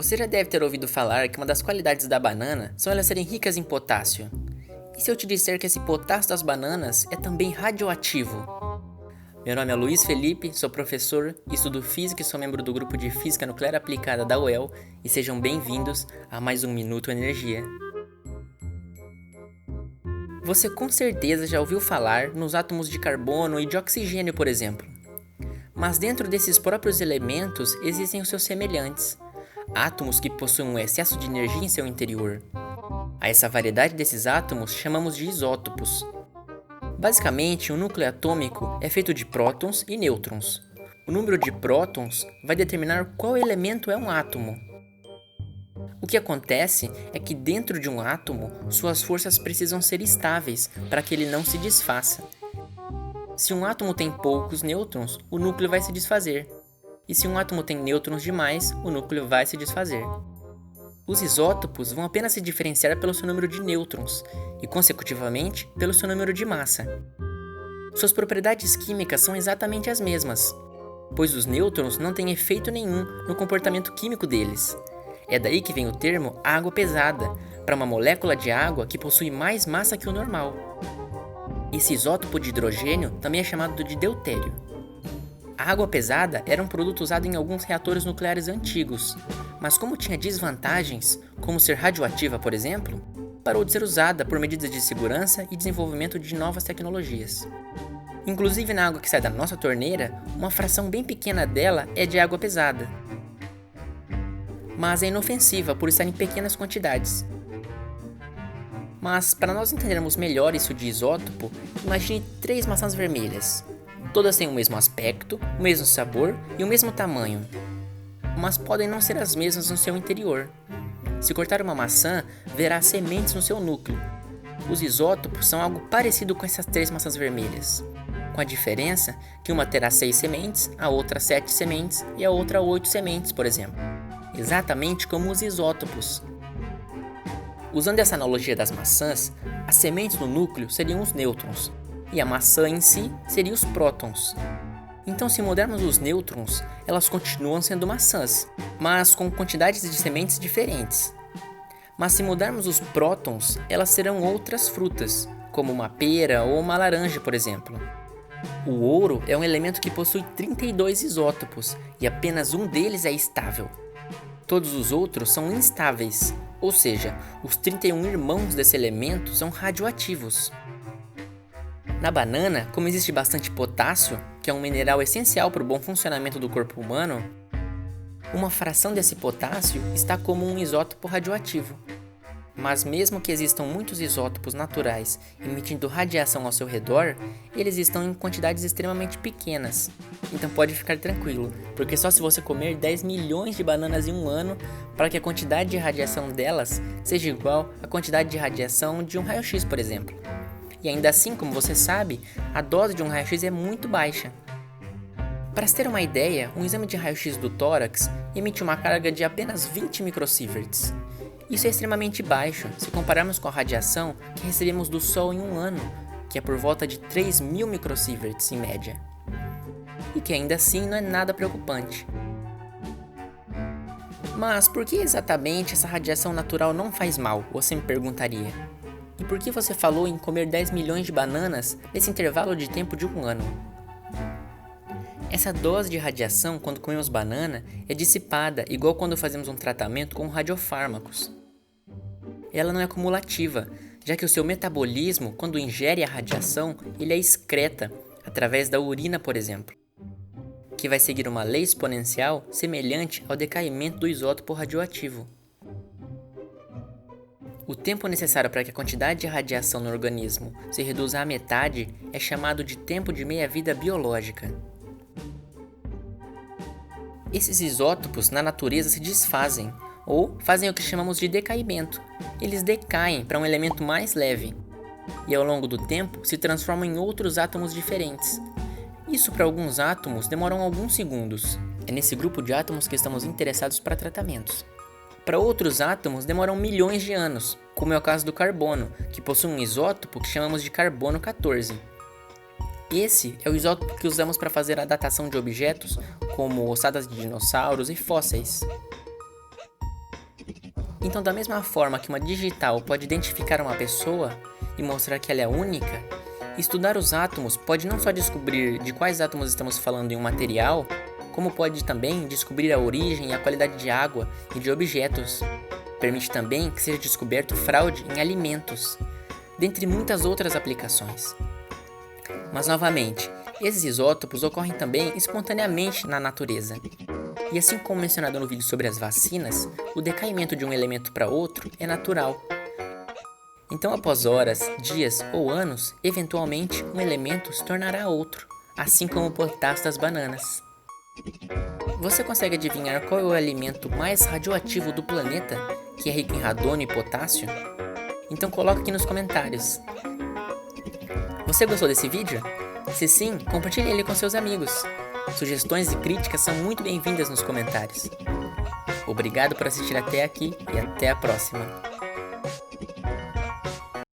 Você já deve ter ouvido falar que uma das qualidades da banana são elas serem ricas em potássio. E se eu te disser que esse potássio das bananas é também radioativo? Meu nome é Luiz Felipe, sou professor, estudo física e sou membro do grupo de Física Nuclear Aplicada da UEL e sejam bem-vindos a mais um Minuto Energia. Você com certeza já ouviu falar nos átomos de carbono e de oxigênio, por exemplo. Mas dentro desses próprios elementos existem os seus semelhantes, átomos que possuem um excesso de energia em seu interior. A essa variedade desses átomos chamamos de isótopos. Basicamente, o núcleo atômico é feito de prótons e nêutrons. O número de prótons vai determinar qual elemento é um átomo. O que acontece é que dentro de um átomo, suas forças precisam ser estáveis para que ele não se desfaça. Se um átomo tem poucos nêutrons, o núcleo vai se desfazer. E se um átomo tem nêutrons demais, o núcleo vai se desfazer. Os isótopos vão apenas se diferenciar pelo seu número de nêutrons e, consecutivamente, pelo seu número de massa. Suas propriedades químicas são exatamente as mesmas, pois os nêutrons não têm efeito nenhum no comportamento químico deles. É daí que vem o termo água pesada, para uma molécula de água que possui mais massa que o normal. Esse isótopo de hidrogênio também é chamado de deutério. A água pesada era um produto usado em alguns reatores nucleares antigos, mas como tinha desvantagens, como ser radioativa, por exemplo, parou de ser usada por medidas de segurança e desenvolvimento de novas tecnologias. Inclusive na água que sai da nossa torneira, uma fração bem pequena dela é de água pesada. Mas é inofensiva por estar em pequenas quantidades. Mas para nós entendermos melhor isso de isótopo, imagine 3 maçãs vermelhas. Todas têm o mesmo aspecto, o mesmo sabor e o mesmo tamanho, mas podem não ser as mesmas no seu interior. Se cortar uma maçã, verá sementes no seu núcleo. Os isótopos são algo parecido com essas 3 maçãs vermelhas, com a diferença que uma terá 6 sementes, a outra 7 sementes e a outra 8 sementes, por exemplo. Exatamente como os isótopos. Usando essa analogia das maçãs, as sementes no núcleo seriam os nêutrons, e a maçã em si seria os prótons. Então, se mudarmos os nêutrons, elas continuam sendo maçãs, mas com quantidades de sementes diferentes. Mas se mudarmos os prótons, elas serão outras frutas, como uma pera ou uma laranja, por exemplo. O ouro é um elemento que possui 32 isótopos, e apenas um deles é estável. Todos os outros são instáveis, ou seja, os 31 irmãos desse elemento são radioativos. Na banana, como existe bastante potássio, que é um mineral essencial para o bom funcionamento do corpo humano, uma fração desse potássio está como um isótopo radioativo. Mas mesmo que existam muitos isótopos naturais emitindo radiação ao seu redor, eles estão em quantidades extremamente pequenas. Então pode ficar tranquilo, porque só se você comer 10 milhões de bananas em um ano para que a quantidade de radiação delas seja igual à quantidade de radiação de um raio-x, por exemplo. E ainda assim, como você sabe, a dose de um raio-x é muito baixa. Para se ter uma ideia, um exame de raio-x do tórax emite uma carga de apenas 20 microsieverts. Isso é extremamente baixo se compararmos com a radiação que recebemos do Sol em um ano, que é por volta de 3.000 microsieverts em média. E que ainda assim não é nada preocupante. Mas por que exatamente essa radiação natural não faz mal, você me perguntaria? E por que você falou em comer 10 milhões de bananas nesse intervalo de tempo de um ano? Essa dose de radiação quando comemos banana é dissipada igual quando fazemos um tratamento com radiofármacos. Ela não é cumulativa, já que o seu metabolismo, quando ingere a radiação, ele a excreta, através da urina, por exemplo, que vai seguir uma lei exponencial semelhante ao decaimento do isótopo radioativo. O tempo necessário para que a quantidade de radiação no organismo se reduza à metade é chamado de tempo de meia-vida biológica. Esses isótopos na natureza se desfazem, ou fazem o que chamamos de decaimento. Eles decaem para um elemento mais leve, e ao longo do tempo se transformam em outros átomos diferentes. Isso para alguns átomos demora alguns segundos. É nesse grupo de átomos que estamos interessados para tratamentos. Para outros átomos demoram milhões de anos, como é o caso do carbono, que possui um isótopo que chamamos de carbono 14. Esse é o isótopo que usamos para fazer a datação de objetos, como ossadas de dinossauros e fósseis. Então, da mesma forma que uma digital pode identificar uma pessoa e mostrar que ela é única, estudar os átomos pode não só descobrir de quais átomos estamos falando em um material, como pode também descobrir a origem e a qualidade de água e de objetos. Permite também que seja descoberto fraude em alimentos, dentre muitas outras aplicações. Mas, novamente, esses isótopos ocorrem também espontaneamente na natureza. E assim como mencionado no vídeo sobre as vacinas, o decaimento de um elemento para outro é natural. Então, após horas, dias ou anos, eventualmente um elemento se tornará outro, assim como o potássio das bananas. Você consegue adivinhar qual é o alimento mais radioativo do planeta, que é rico em radônio e potássio? Então coloque aqui nos comentários. Você gostou desse vídeo? Se sim, compartilhe ele com seus amigos. Sugestões e críticas são muito bem-vindas nos comentários. Obrigado por assistir até aqui e até a próxima.